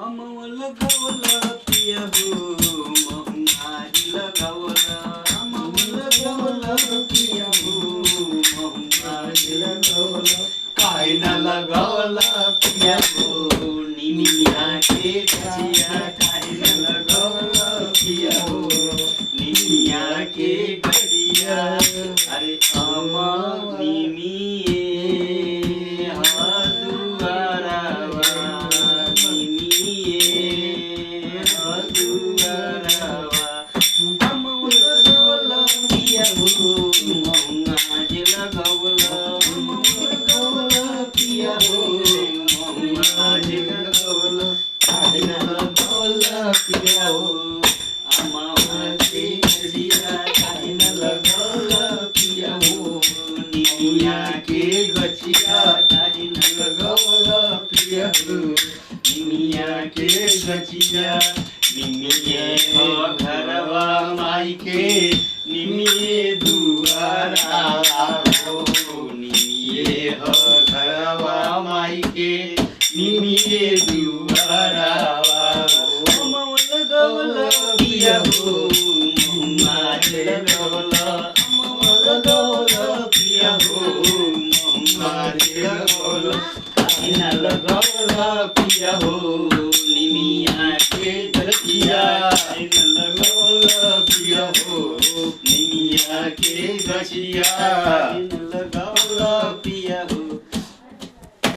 अमवल गवल पिया हो महंगारी लगवल अमवल गवल पिया हो महंगारी लगवल काय न लगवल पिया हो निमिया के गछिया काय न लगवल पिया हो निमिया के गछिया अरे अमा निमिए के गछिया तारी न लगवल पिया हो निमिया के गछिया निमिये हो घरवा माई के निमिये दुआरा हो निमिये हो घरवा माई के निमिये दुआरा हो अमवल गवल पिया हो मारे गवल अमवल गवल पिया हो मारे गवल काहिना लगवल पिया हो निमिया के गछिया काहिना लगवल पिया हो निमिया के गछिया।